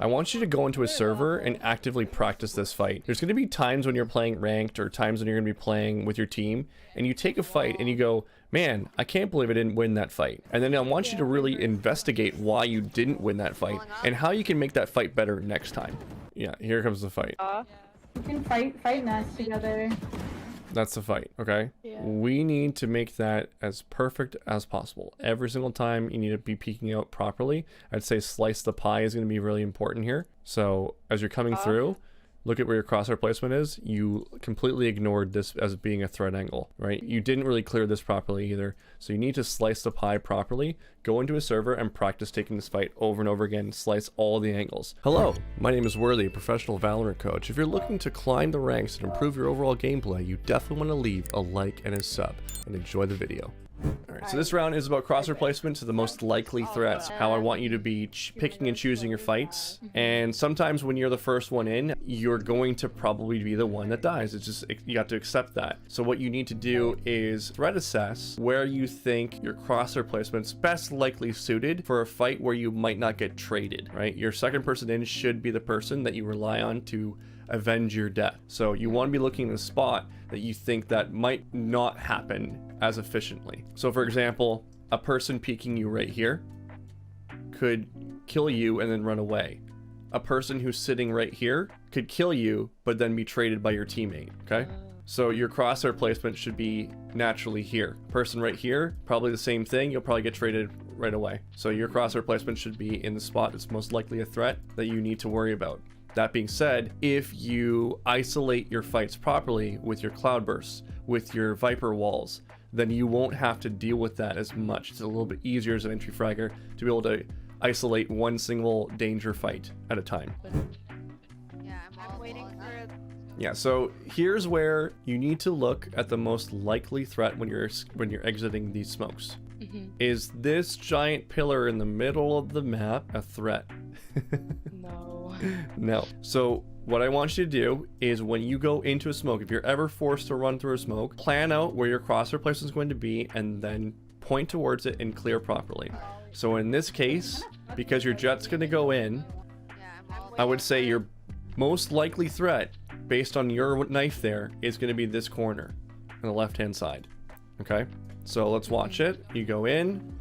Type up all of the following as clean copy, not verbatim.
I want you to go into a server and actively practice this fight. There's going to be times when you're playing ranked or times when you're going to be playing with your team and you take a fight and you go, man, I can't believe I didn't win that fight. And then I want you to really investigate why you didn't win that fight and how you can make that fight better next time. Yeah, here comes the fight. We can fight next together. That's the fight, okay? Yeah. We need to make that as perfect as possible. Every single time you need to be peeking out properly. I'd say slice the pie is going to be really important here. So as you're coming through, look at where your crosshair placement is. You completely ignored this as being a threat angle, right? You didn't really clear this properly either. So you need to slice the pie properly, go into a server and practice taking this fight over and over again, slice all the angles. Hello, my name is Worthy, a professional Valorant coach. If you're looking to climb the ranks and improve your overall gameplay, you definitely want to leave a like and a sub and enjoy the video. Alright, so this round is about crosshair placement to the most likely threats, how I want you to be picking and choosing your fights, and sometimes when you're the first one in, you're going to probably be the one that dies. It's just, you have to accept that. So what you need to do is threat assess where you think your crosshair placement's best likely suited for a fight where you might not get traded, right? Your second person in should be the person that you rely on to avenge your death. So you want to be looking in a spot that you think that might not happen as efficiently. So for example, a person peeking you right here could kill you and then run away. A person who's sitting right here could kill you but then be traded by your teammate, okay? So your crosshair placement should be naturally here. Person right here, probably the same thing, you'll probably get traded right away. So your crosshair placement should be in the spot that's most likely a threat that you need to worry about. That being said, if you isolate your fights properly with your cloudbursts, with your Viper walls, then you won't have to deal with that as much. It's a little bit easier as an entry fragger to be able to isolate one single danger fight at a time. Yeah, I'm waiting for... Yeah, so here's where you need to look at the most likely threat when you're exiting these smokes. Is this giant pillar in the middle of the map a threat? No. No. So what I want you to do is when you go into a smoke, if you're ever forced to run through a smoke, plan out where your crosshair place is going to be and then point towards it and clear properly. So in this case, because your jet's going to go in, I would say your most likely threat based on your knife there is going to be this corner on the left hand side. Okay, so let's watch it. You go in,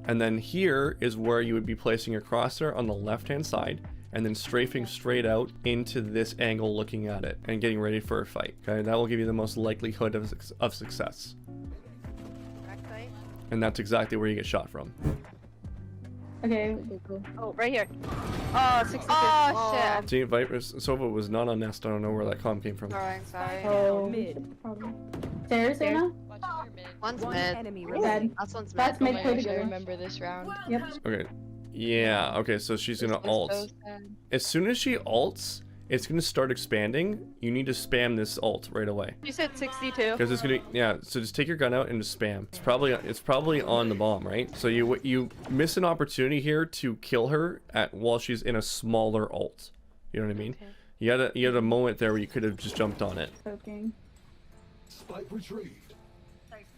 and then here is where you would be placing your crosshair on the left hand side and then strafing straight out into this angle looking at it and getting ready for a fight. Okay, that will give you the most likelihood of success. And that's exactly where you get shot from. Okay. Oh, right here. Oh, 62. Oh, shit. See, Viper Sova was not on Nest. I don't know where that comm came from. Sorry. Oh, stairs, Anna? One's mid. Dead. One's mid. That's mid. I remember this round. Yep. Okay. Yeah, okay, so she's gonna ult. So as soon as she ults, it's gonna start expanding. You need to spam this ult right away. You said 62. Because it's gonna, yeah, so just take your gun out and just spam. It's probably on the bomb, right? So you miss an opportunity here to kill her while she's in a smaller ult. You know what I mean? Okay. You had a moment there where you could have just jumped on it. Poking. Spike retrieved.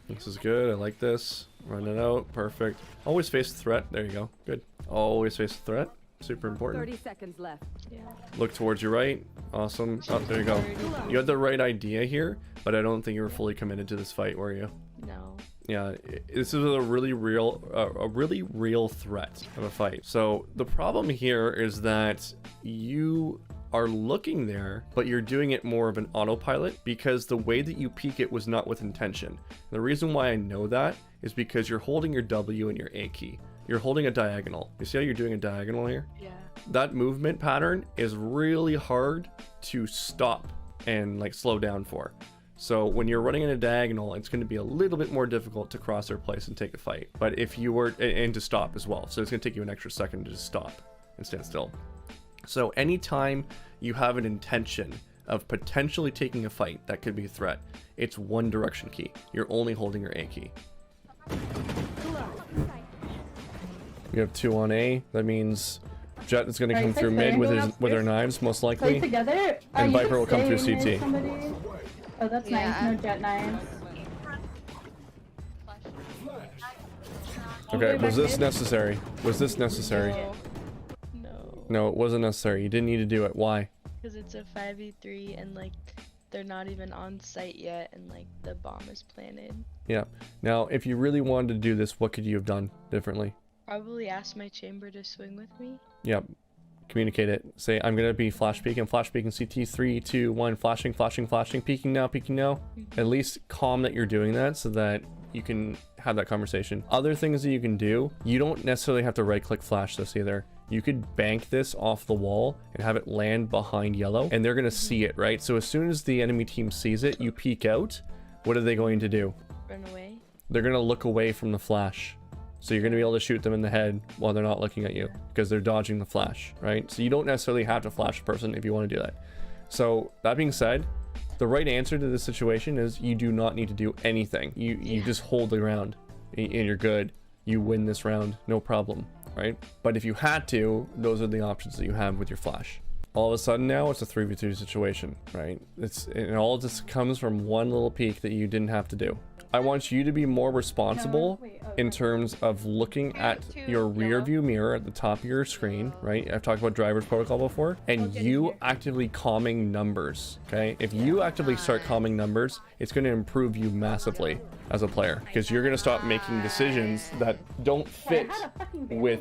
This is good. I like this. Run it out. Perfect. Always face the threat. There you go. Good. Always face the threat. Super important. 30 seconds left. Yeah. Look towards your right. Awesome. Oh, there you go. You had the right idea here, but I don't think you were fully committed to this fight, were you? No. Yeah, this is a really real threat of a fight. So the problem here is that you are looking there, but you're doing it more of an autopilot because the way that you peek it was not with intention. The reason why I know that is because you're holding your W and your A key. You're holding a diagonal. You see how you're doing a diagonal here? Yeah. That movement pattern is really hard to stop and like slow down for. So when you're running in a diagonal, it's going to be a little bit more difficult to cross their place and take a fight. But if you were, and to stop as well. So it's going to take you an extra second to just stop and stand still. So anytime you have an intention of potentially taking a fight that could be a threat, it's one direction key. You're only holding your A key. You have 2 on A. That means Jet is going to come through mid with her knives, most likely. Together? And Viper will come through CT. Oh, that's nice. No Jet knives. Okay, was this necessary? Was this necessary? No. No, it wasn't necessary. You didn't need to do it. Why? Because it's a 5v3 and like they're not even on site yet and like the bomb is planted. Yeah. Now, if you really wanted to do this, what could you have done differently? Probably ask my chamber to swing with me. Yep. Communicate it. Say, I'm gonna be flash peeking, CT 3, 2, 1, flashing, peeking now, At least calm that you're doing that so that you can have that conversation. Other things that you can do, you don't necessarily have to right click flash this either. You could bank this off the wall and have it land behind yellow, and they're gonna see it, right? So as soon as the enemy team sees it, you peek out, what are they going to do? Run away. They're gonna look away from the flash. So you're going to be able to shoot them in the head while they're not looking at you because they're dodging the flash, right? So you don't necessarily have to flash a person if you want to do that. So that being said, the right answer to this situation is you do not need to do anything. You just hold the ground and you're good. You win this round, no problem, right? But if you had to, those are the options that you have with your flash. All of a sudden now it's a 3v2 situation, right? And all of this comes from one little peek that you didn't have to do. I want you to be more responsible in terms of looking at your rear view mirror at the top of your screen, right? I've talked about driver's protocol before, and you actively calming numbers, okay? If you actively start calming numbers, it's going to improve you massively as a player because you're going to stop making decisions that don't fit with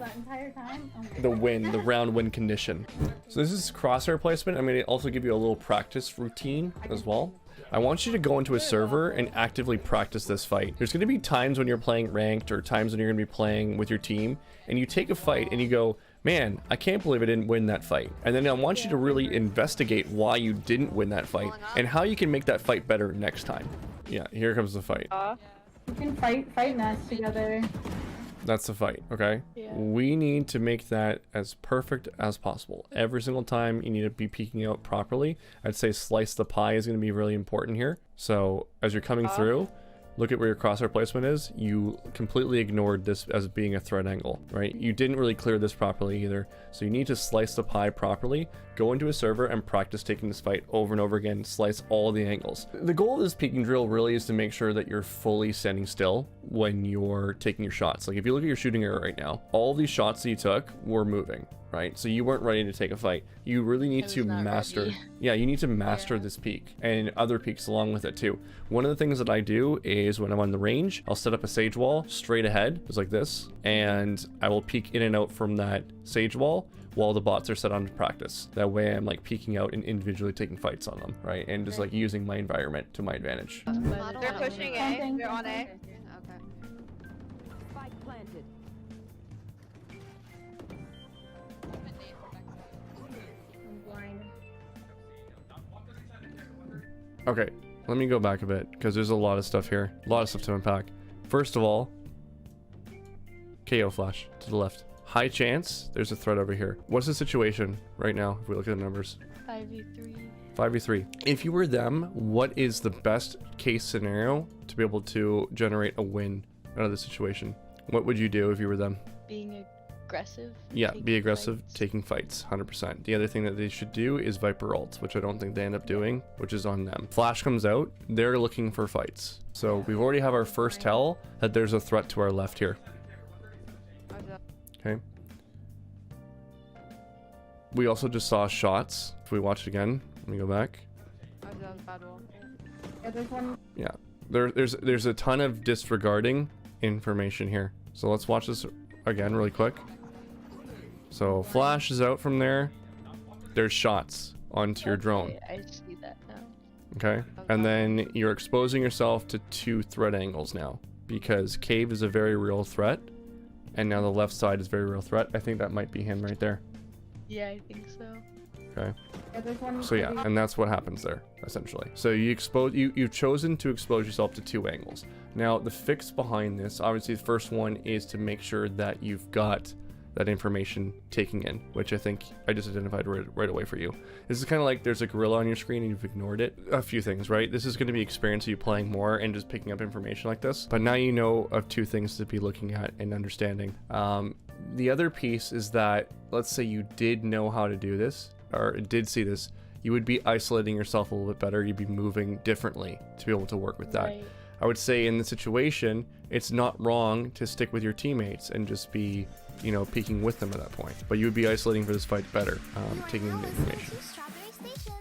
the round win condition. So this is crosshair placement. I'm going to also give you a little practice routine as well. I want you to go into a server and actively practice this fight. There's going to be times when you're playing ranked or times when you're going to be playing with your team and you take a fight and you go, man, I can't believe I didn't win that fight. And then I want you to really investigate why you didn't win that fight and how you can make that fight better next time. Yeah, here comes the fight. We can fight nests together. That's the fight, okay? Yeah. We need to make that as perfect as possible. Every single time you need to be peeking out properly. I'd say slice the pie is going to be really important here. So as you're coming through, look at where your crosshair placement is. You completely ignored this as being a threat angle, right? You didn't really clear this properly either. So you need to slice the pie properly, go into a server and practice taking this fight over and over again, slice all the angles. The goal of this peeking drill really is to make sure that you're fully standing still when you're taking your shots. Like if you look at your shooting area right now, all these shots that you took were moving, right? So you weren't ready to take a fight. You really need to master, yeah, you need to master this peak and other peaks along with it too. One of the things that I do is when I'm on the range, I'll set up a sage wall straight ahead, just like this, and I will peek in and out from that sage wall while the bots are set on to practice. That way I'm like peeking out and individually taking fights on them, right? And just like using my environment to my advantage. They're pushing A. They're on A. Okay, let me go back a bit because there's a lot of stuff here. A lot of stuff to unpack. First of all, KO flash to the left. High chance there's a threat over here. What's the situation right now if we look at the numbers? 5v3. 5v3. If you were them, what is the best case scenario to be able to generate a win out of the situation? What would you do if you were them? Being aggressive. Yeah, be aggressive, taking fights, 100%. The other thing that they should do is Viper ults, which I don't think they end up doing, which is on them. Flash comes out, they're looking for fights. So we already have our first tell that there's a threat to our left here. Okay. We also just saw shots. If we watch it again, let me go back. Yeah, there's a ton of disregarding information here. So let's watch this again really quick. So flash is out from there. There's shots onto your drone. I see that now. Okay, and then you're exposing yourself to two threat angles now because cave is a very real threat. And now the left side is very real threat. I think that might be him right there. Yeah, I think so. Okay. So yeah, and that's what happens there, essentially. So you've chosen to expose yourself to two angles. Now, the fix behind this, obviously the first one is to make sure that you've got that information taking in, which I think I just identified right away for you. This is kind of like there's a gorilla on your screen and you've ignored it. A few things, right? This is going to be experience of you playing more and just picking up information like this. But now you know of two things to be looking at and understanding. The other piece is that, let's say you did know how to do this, or did see this, you would be isolating yourself a little bit better. You'd be moving differently to be able to work with that. Right. I would say in the situation, it's not wrong to stick with your teammates and just be you know, peeking with them at that point. But you would be isolating for this fight better, taking in the information. Strawberry Station.